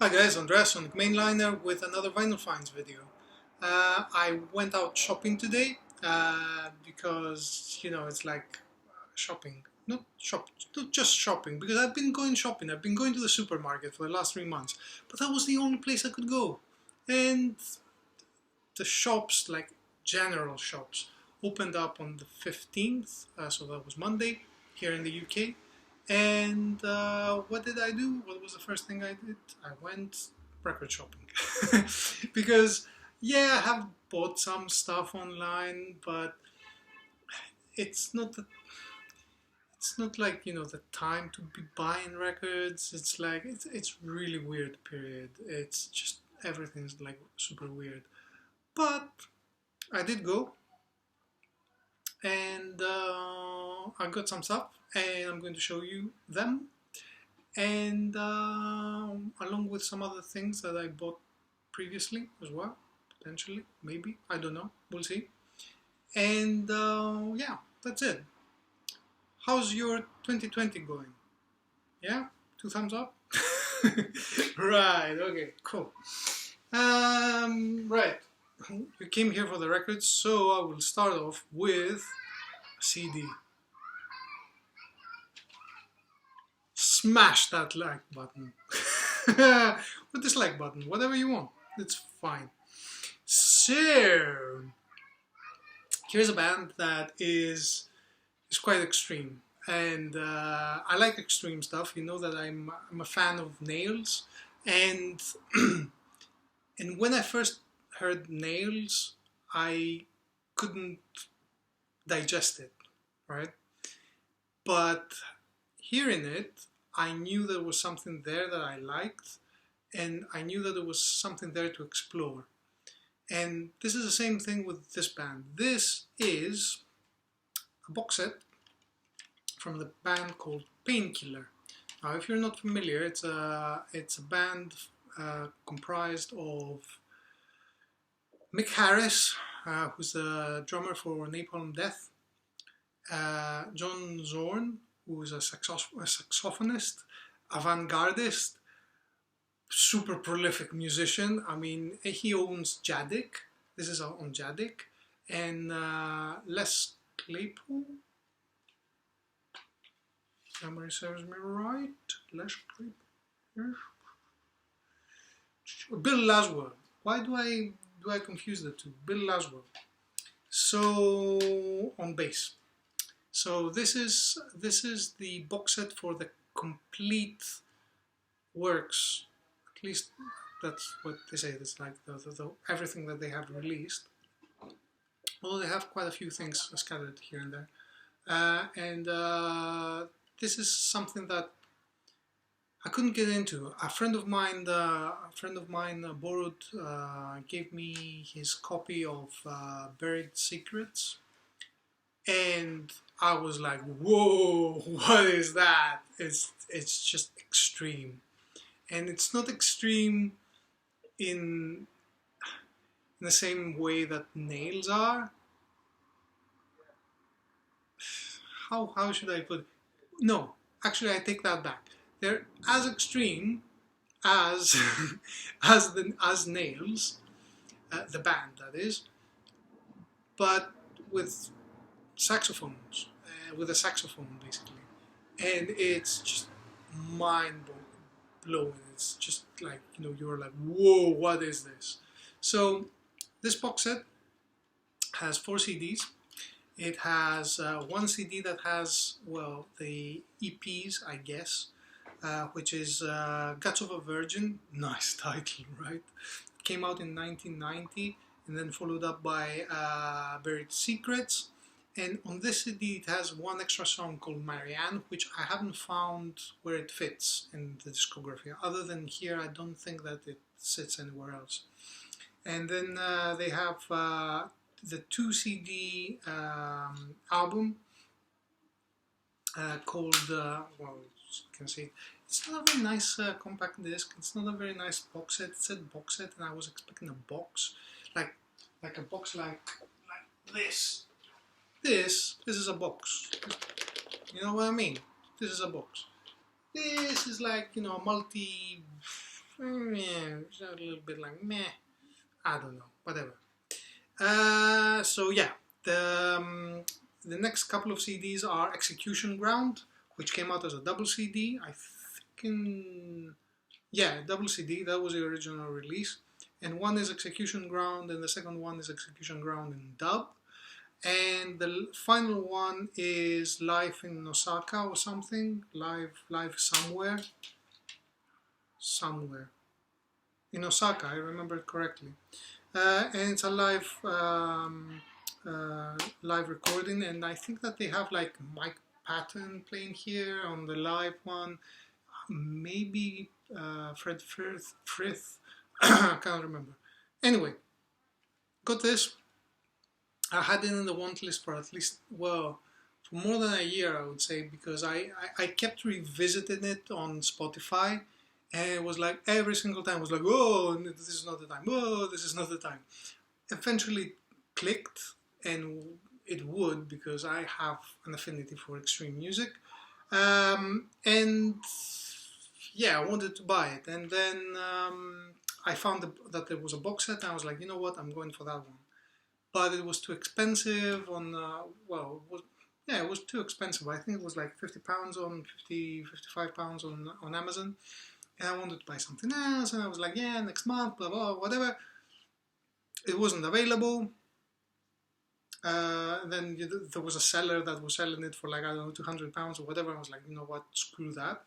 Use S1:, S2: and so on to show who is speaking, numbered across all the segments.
S1: Hi guys, Andres on Mainliner with another Vinyl Finds video. I went out shopping today because, it's like shopping. Not just shopping, because I've been going shopping. I've been going to the supermarket for the last 3 months, but that was the only place I could go. And the shops, like general shops, opened up on the 15th, so that was Monday here in the UK. And what did I do? What was the first thing I did? I went record shopping. Because, yeah, I have bought some stuff online, but it's not the, it's not like, the time to be buying records. It's like, it's really weird period. It's just, everything's like super weird. But I did go, and I got some stuff, and I'm going to show you them, and along with some other things that I bought previously as well, potentially, maybe, I don't know, we'll see. And yeah, that's it. How's your 2020 going? Yeah, 2 thumbs up. Right, okay, cool. Right, you came here for the records, so I will start off with a CD. Smash that like button. Or dislike button, whatever you want. It's fine. So, here's a band that is quite extreme. And I like extreme stuff. You know that I'm a fan of Nails. And, and when I first heard Nails, I couldn't digest it, right? But hearing it, I knew there was something there that I liked, and I knew that there was something there to explore. And this is the same thing with this band. This is a box set from the band called Painkiller. Now, if you're not familiar, it's a band comprised of Mick Harris, who's the drummer for Napalm Death, John Zorn, who is a saxophonist, avant-gardist, super prolific musician. I mean, he owns Jadick. This is on Jadick. And Les Claypool, memory serves me right. Les Claypool. Bill Laswell. Why do I confuse the two? Bill Laswell. So on bass. So this is the box set for the complete works. At least that's what they say. It's like everything that they have released. Although they have quite a few things scattered here and there. And this is something that I couldn't get into. A friend of mine borrowed, gave me his copy of Buried Secrets. And I was like, whoa, what is that? It's just extreme. And it's not extreme in the same way that Nails are. How should I put it? No, actually I take that back. They're as extreme as as Nails, the band that is, but with saxophones, with a saxophone basically, and it's just mind blowing. It's just like, you're like, whoa, what is this? So this box set has 4 CDs. It has one CD that has, well, the EPs, I guess, which is Guts of a Virgin. Nice title, right? Came out in 1990 and then followed up by Buried Secrets. And on this CD it has one extra song called Marianne, which I haven't found where it fits in the discography. Other than here, I don't think that it sits anywhere else. And then they have the 2 CD album called, well, you can see, it's not a very nice compact disc. It's not a very nice box set. It said box set, and I was expecting a box, like a box like this. This is a box. You know what I mean? This is a box. This is like, a yeah, it's a little bit like meh. I don't know, whatever. So yeah, the next couple of CDs are Execution Ground, which came out as a double CD. I think yeah, double CD. That was the original release. And one is Execution Ground, and the second one is Execution Ground in dub. And the final one is Live in Osaka or something. Live somewhere in Osaka. I remember it correctly. And it's a live recording, and I think that they have like Mike Patton playing here on the live one, maybe Fred Frith, I can't remember. Anyway, got this. I had it in the want list for at least, well, for more than a year, I would say, because I kept revisiting it on Spotify, and it was like every single time, it was like, oh, this is not the time, oh, this is not the time. Eventually clicked, and it would, because I have an affinity for extreme music. And yeah, I wanted to buy it. And then I found that there was a box set, and I was like, you know what, I'm going for that one. But it was too expensive on, it was too expensive. I think it was like £50 on, 55 pounds on Amazon. And I wanted to buy something else, and I was like, yeah, next month, blah, blah, whatever. It wasn't available. Then there was a seller that was selling it for like, I don't know, £200 or whatever. I was like, you know what, screw that.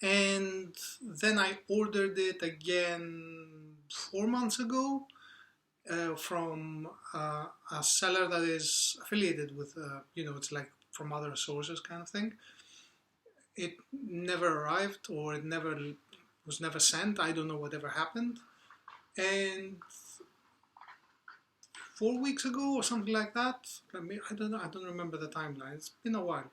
S1: And then I ordered it again 4 months ago from a seller that is affiliated with, it's like from other sources kind of thing. It never arrived, or it was never sent. I don't know whatever happened. And 4 weeks ago or something like that, I don't know, I don't remember the timeline. It's been a while.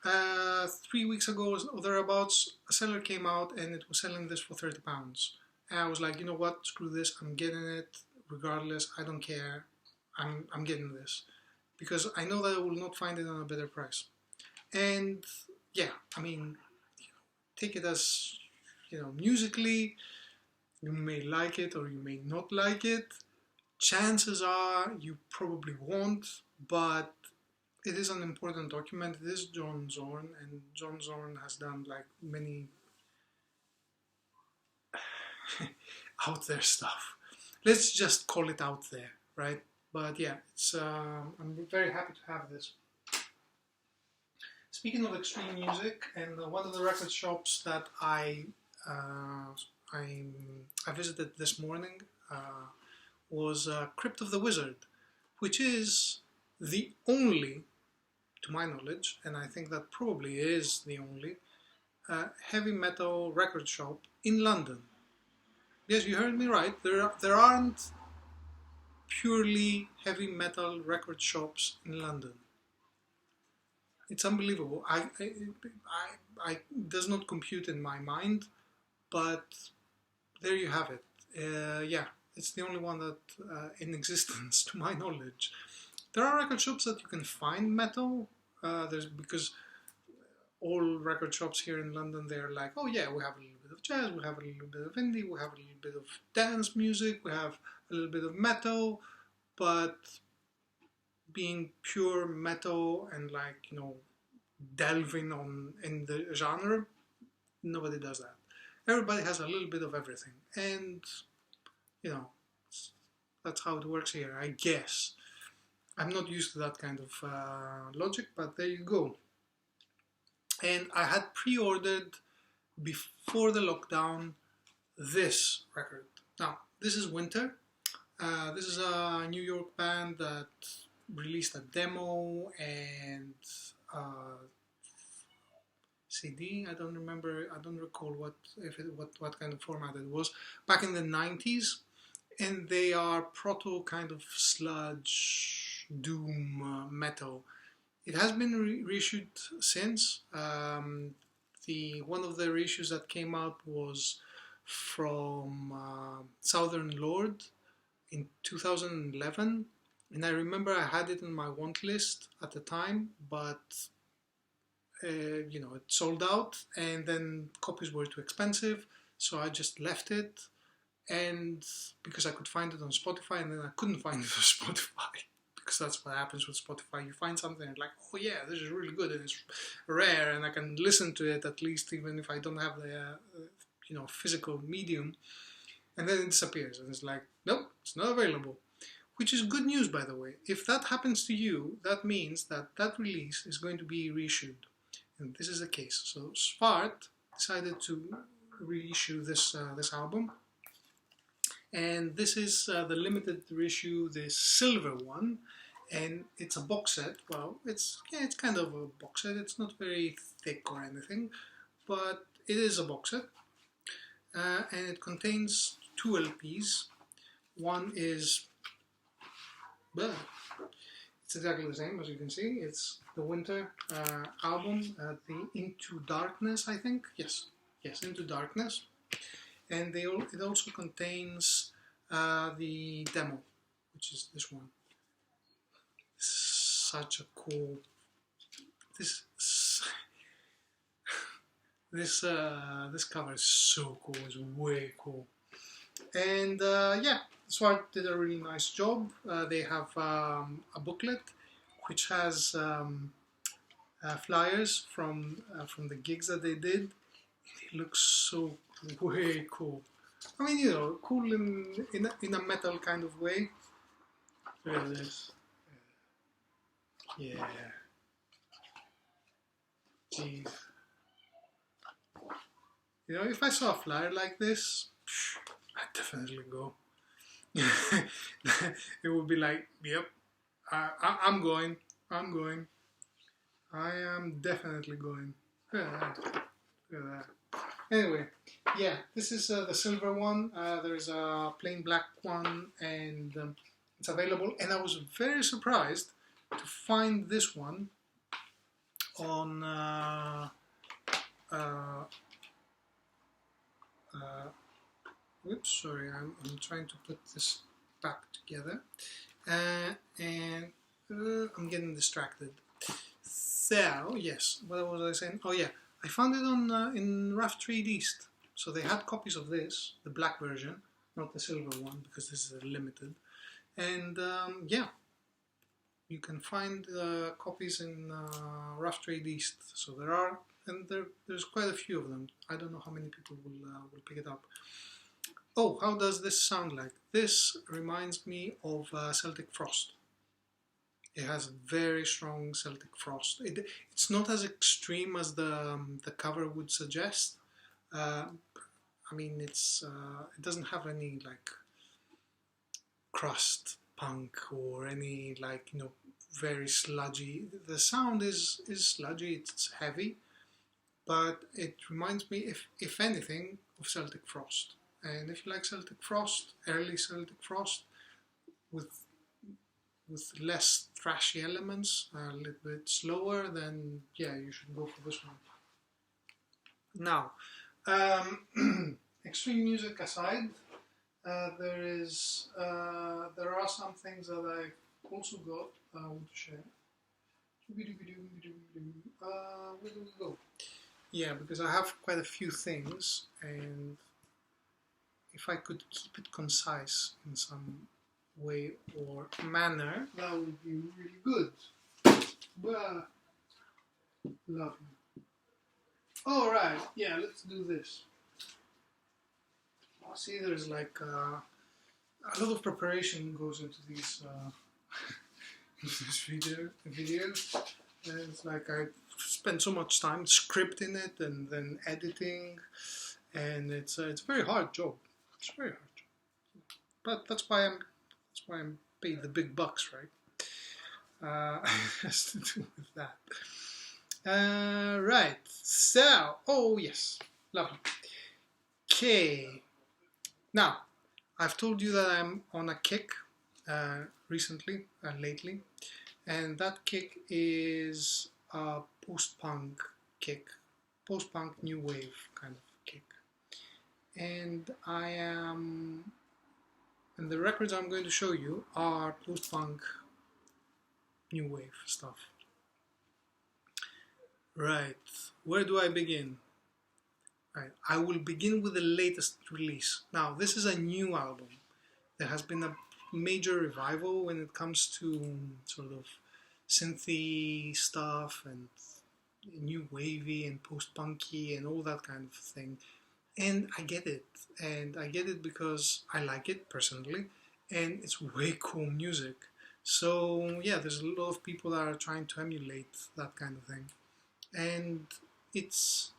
S1: 3 weeks ago or thereabouts, a seller came out and it was selling this for £30. And I was like, you know what, screw this, I'm getting it regardless. I don't care. I'm getting this because I know that I will not find it on a better price. And yeah, I mean, take it as, musically, you may like it or you may not like it. Chances are you probably won't, but it is an important document. It is John Zorn, and John Zorn has done like many out there stuff. Let's just call it out there, right? But yeah, I'm very happy to have this. Speaking of extreme music, and one of the record shops that I visited this morning was Crypt of the Wizard, which is the only, to my knowledge, and I think that probably is the only, heavy metal record shop in London. Yes, you heard me right. There aren't purely heavy metal record shops in London. It's unbelievable. I does not compute in my mind, but there you have it. Yeah, it's the only one that in existence, to my knowledge. There are record shops that you can find metal. Because all record shops here in London, they're like, oh yeah, we have a little bit of jazz, we have a little bit of indie, we have a little bit of dance music, we have a little bit of metal, but being pure metal and like, delving in the genre, nobody does that. Everybody has a little bit of everything, and that's how it works here, I guess. I'm not used to that kind of logic, but there you go. And I had pre-ordered before the lockdown this record. Now, this is Winter. This is a New York band that released a demo and CD. I don't recall what kind of format it was. Back in the 90s. And they are proto kind of sludge, doom metal. It has been reissued since. One of the reissues that came out was from Southern Lord in 2011, and I remember I had it in my want list at the time, but you know, it sold out, and then copies were too expensive, so I just left it. And because I could find it on Spotify, and then I couldn't find it on Spotify. Because that's what happens with Spotify. You find something and like, oh yeah, this is really good and it's rare, and I can listen to it at least even if I don't have the you know, physical medium. And then it disappears, and it's like, nope, it's not available. Which is good news, by the way. If that happens to you, that means that that release is going to be reissued, and this is the case. So Svart decided to reissue this this album. And this is the limited reissue, the silver one, and it's a box set. Well, it's kind of a box set. It's not very thick or anything, but it is a box set, and it contains 2 LPs. One is, well, it's exactly the same as you can see. It's the Winter album, the Into Darkness, I think. Yes, Into Darkness. And it also contains the demo, which is this one. Such a cool. This cover is so cool. It's way cool. And yeah, Swart did a really nice job. They have a booklet which has flyers from the gigs that they did. It looks so way cool. I mean, you know, cool in a metal kind of way. Look at this. Yeah. Jeez. You know, if I saw a flyer like this, I'd definitely go. It would be like, yep, I'm going. I am definitely going. Look at that. Look at that. Anyway, yeah, this is the silver one. There's a plain black one, and it's available. And I was very surprised to find this one on oops, sorry, I'm trying to put this back together, and I'm getting distracted. So yes, what was I saying? Oh yeah, I found it on in Rough Trade East. So they had copies of this, the black version, not the silver one, because this is a limited. And yeah, you can find copies in Rough Trade East. So there are, and there's quite a few of them. I don't know how many people will pick it up. Oh, how does this sound like? This reminds me of Celtic Frost. It has very strong Celtic Frost. It's not as extreme as the cover would suggest. I mean, it doesn't have any like crust punk or any like, you know, very sludgy. The sound is sludgy. It's heavy, but it reminds me, if anything, of Celtic Frost. And if you like Celtic Frost, early Celtic Frost, with less thrashy elements, a little bit slower, then yeah, you should go for this one. Now, extreme music aside, there are some things that I've also got I want to share. Where do we go? Yeah, because I have quite a few things, and if I could keep it concise in some way or manner, that would be really good. Well, lovely. All right, yeah, let's do this. See, there's like a lot of preparation goes into these videos. And it's like I spend so much time scripting it and then editing, and it's a very hard job. It's a very hard job. But that's why I'm paid the big bucks, right? Has to do with that. Right. So, oh yes, lovely. Okay. Now, I've told you that I'm on a kick recently, lately, and that kick is a post-punk kick, post-punk new wave kind of kick. And and the records I'm going to show you are post-punk new wave stuff. Right. Where do I begin? Right. I will begin with the latest release. Now, this is a new album. There has been a major revival when it comes to sort of synthy stuff and new wavy and post-punky and all that kind of thing. And I get it. And I get it because I like it personally. And it's way cool music. So yeah, there's a lot of people that are trying to emulate that kind of thing. And it's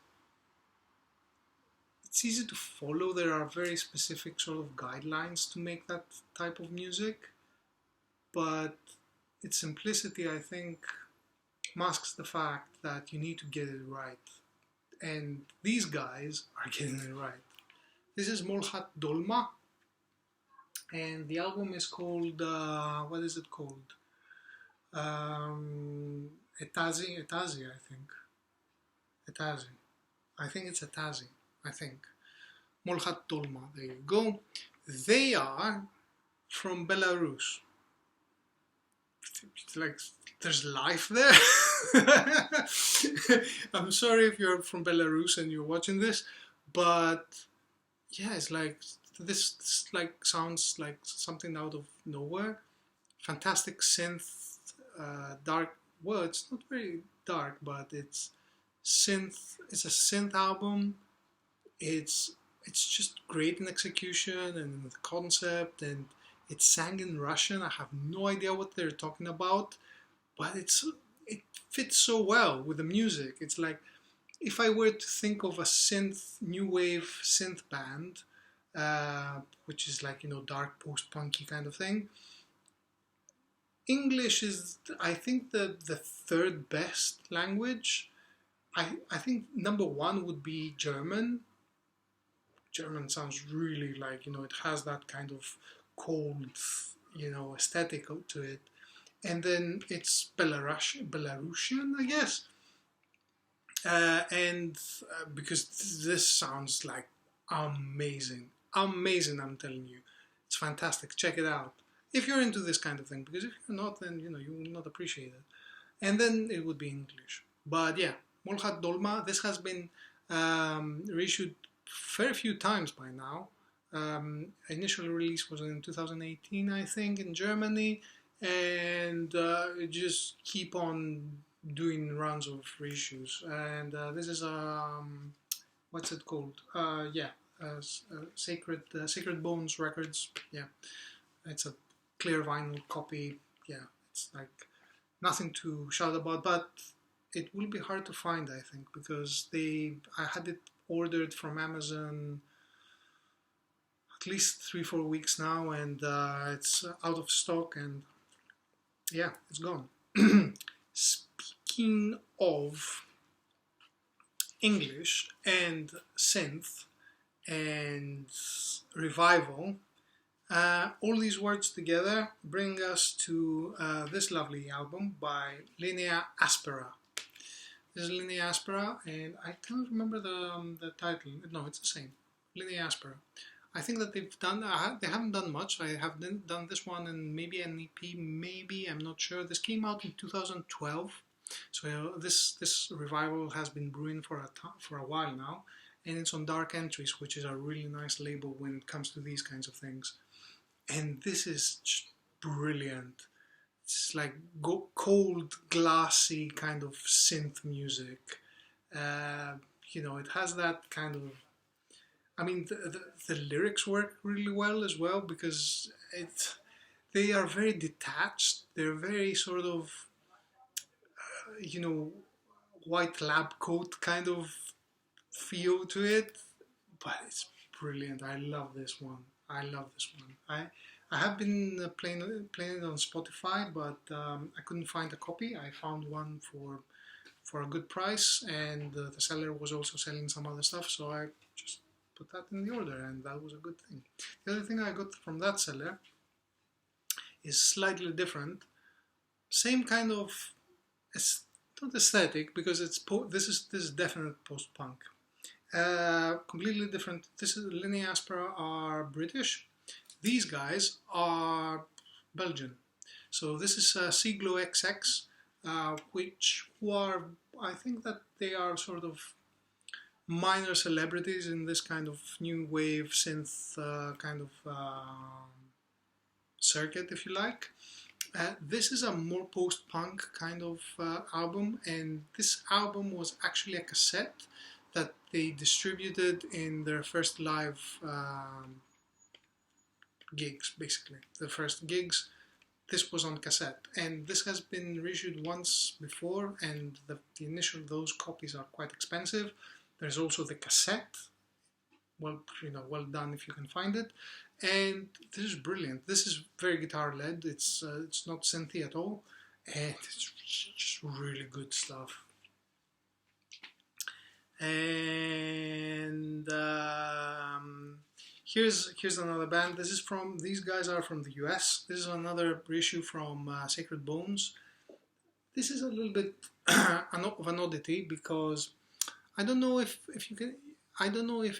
S1: it's easy to follow. There are very specific sort of guidelines to make that type of music, but its simplicity, I think, masks the fact that you need to get it right. And these guys are getting it right. This is Molhat Dolma, and the album is called, what is it called? Etazi, I think. Etazi. I think it's Etazi, I think. Molhat Dolma, there you go. They are from Belarus. It's like there's life there. I'm sorry if you're from Belarus and you're watching this, but yeah, it's like this like sounds like something out of nowhere. Fantastic synth, dark. Well, it's not very dark, but it's synth. It's a synth album. It's just great in execution and the concept, and it's sang in Russian. I have no idea what they're talking about, but it fits so well with the music. It's like if I were to think of a synth, new wave synth band, which is like, you know, dark post-punky kind of thing. English is, I think, the third best language. I think number one would be German. German sounds really like, you know, it has that kind of cold, you know, aesthetic to it. And then it's Belarusian, I guess. Because this sounds like amazing. Amazing, I'm telling you. It's fantastic. Check it out. If you're into this kind of thing, because if you're not, then, you know, you will not appreciate it. And then it would be English. But yeah, Molhat Dolma, this has been reissued very few times by now. Initial release was in 2018, I think, in Germany, and just keep on doing runs of reissues. And this is what's it called? Sacred Bones Records. Yeah, it's a clear vinyl copy. Yeah, it's like nothing to shout about, but it will be hard to find, I think, because I had it ordered from Amazon at least 3-4 weeks now, and it's out of stock, and yeah, it's gone. Speaking of English and synth and revival, all these words together bring us to this lovely album by Linea Aspera. This is Linea Aspera, and I can't remember the title. No, it's the same. Linea Aspera. I think that they haven't done much. I have done this one and maybe an EP, maybe, I'm not sure. This came out in 2012, so this revival has been brewing for a while now, and it's on Dark Entries, which is a really nice label when it comes to these kinds of things. And this is just brilliant. It's like cold, glassy kind of synth music. You know, it has that kind of. I mean, the lyrics work really well as well, because they are very detached. They're very sort of, you know, white lab coat kind of feel to it. But it's brilliant. I love this one. I have been playing it on Spotify, but I couldn't find a copy. I found one for a good price, and the seller was also selling some other stuff, so I just put that in the order, and that was a good thing. The other thing I got from that seller is slightly different. Same kind of, it's not aesthetic, because this is definite post-punk. Completely different. This is Linea Aspera are British. These guys are Belgian. So this is Siglo XX. who are, I think that they are sort of minor celebrities in this kind of new wave synth kind of circuit, if you like. This is a more post-punk kind of album, and this album was actually a cassette that they distributed in their first live gigs, basically. The first gigs, this was on cassette, and this has been reissued once before, and the initial, those copies are quite expensive. There's also the cassette, well done if you can find it, and this is brilliant. This is very guitar led. It's not synthy at all, and it's just really good stuff. And here's another band. These guys are from the US. This is another reissue from Sacred Bones. This is a little bit of an oddity, because I don't know if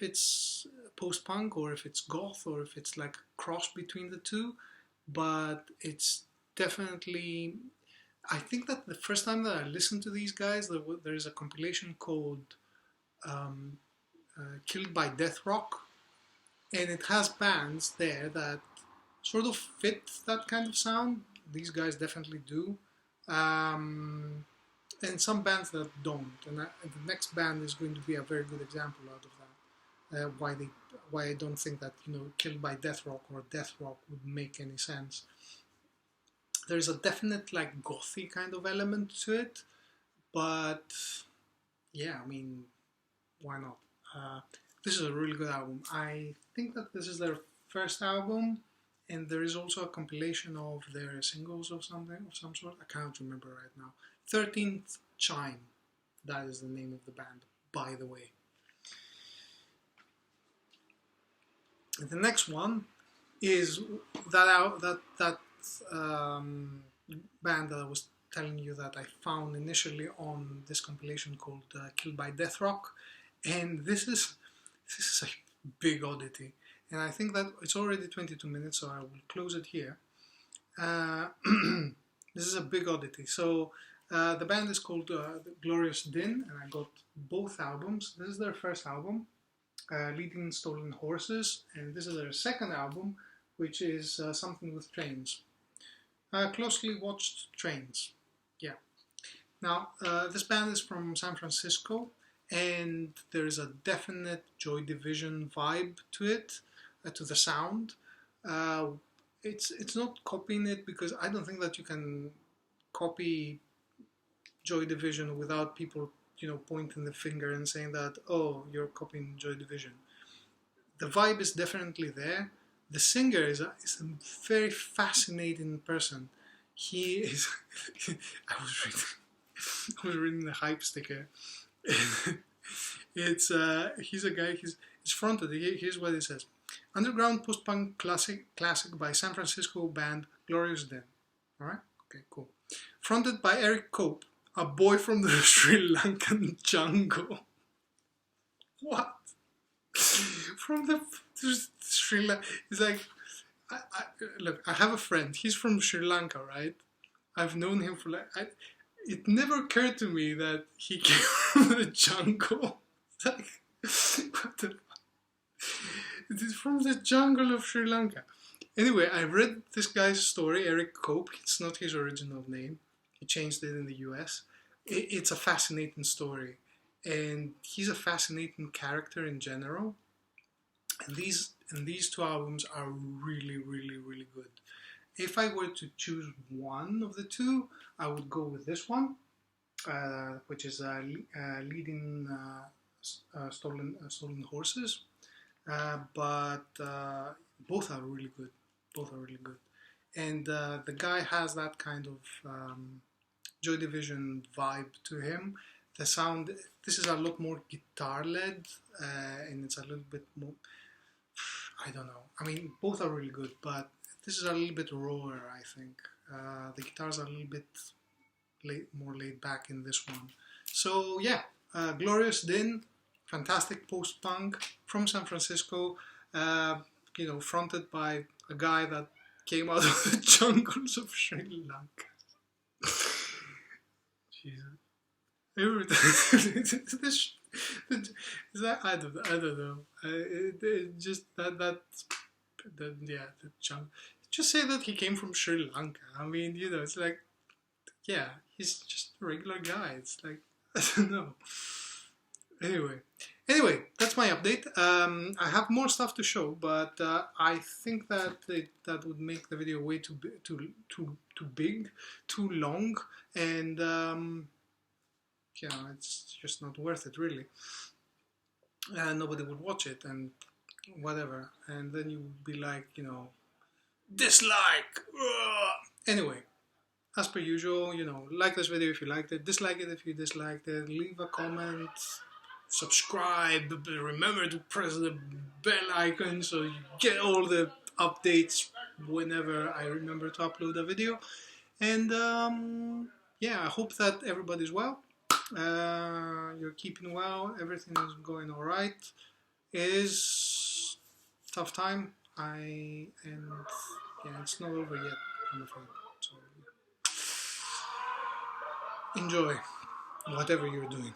S1: it's post-punk or if it's goth or if it's like a cross between the two, but it's definitely, I think that the first time that I listened to these guys, there is a compilation called Killed by Death Rock, and it has bands there that sort of fit that kind of sound. These guys definitely do. And some bands that don't, and the next band is going to be a very good example out of that. Why I don't think that Killed by Death Rock or Death Rock would make any sense. There's a definite like gothy kind of element to it, but yeah, I mean, why not? This is a really good album. I think that this is their first album, and there is also a compilation of their singles of some sort. I can't remember right now. 13th Chime, that is the name of the band, by the way. And the next one is that band that I was telling you that I found initially on this compilation called Killed by Death Rock, and this is a big oddity, and I think that it's already 22 minutes, so I will close it here. This is a big oddity. So the band is called Glorious Din, and I got both albums. This is their first album, Leading Stolen Horses, and this is their second album, which is Something with Trains. Closely Watched Trains. Yeah. Now, this band is from San Francisco, and there is a definite Joy Division vibe to it, to the sound. It's not copying it, because I don't think that you can copy Joy Division without people, pointing the finger and saying that, oh, you're copying Joy Division. The vibe is definitely there. The singer is a very fascinating person. He is. I was reading the hype sticker. He's a guy. He's fronted. Here's what it says: underground post-punk classic by San Francisco band Glorious Din. All right. Okay. Cool. Fronted by Eric Cope, a boy from the Sri Lankan jungle. What? From the Sri Lanka. It's like, look, I have a friend. He's from Sri Lanka, right? I've known him for it never occurred to me that he came from the jungle. It's like, what the fuck? It is from the jungle of Sri Lanka. Anyway, I read this guy's story, Eric Cope. It's not his original name. He changed it in the US. It's a fascinating story. And he's a fascinating character in general. And these two albums are really, really, really good. If I were to choose one of the two, I would go with this one, which is Leading Stolen Horses. But both are really good. Both are really good. And the guy has that kind of Joy Division vibe to him. The sound, this is a lot more guitar-led, and it's a little bit more, I don't know. I mean, both are really good, but this is a little bit rawer, I think. The guitars are a little bit more laid back in this one. So yeah, Glorious Din, fantastic post-punk from San Francisco, fronted by a guy that came out of the jungles of Sri Lanka. Jesus. This, I don't know. It just that yeah, the chunk. Just say that he came from Sri Lanka. I mean, you know, it's like, yeah, he's just a regular guy. It's like, I don't know. Anyway, that's my update. I have more stuff to show, but I think that that would make the video way too big, too long, and you know, it's just not worth it really. Nobody would watch it and whatever, and then you would be like, you know, dislike. Ugh. Anyway, as per usual, you know, like this video if you liked it, dislike it if you disliked it, leave a comment, subscribe, remember to press the bell icon so you get all the updates whenever I remember to upload a video. And yeah, I hope that everybody's well, you're keeping well, everything is going alright. It is tough time, and yeah, it's not over yet, I'm afraid. So enjoy whatever you're doing.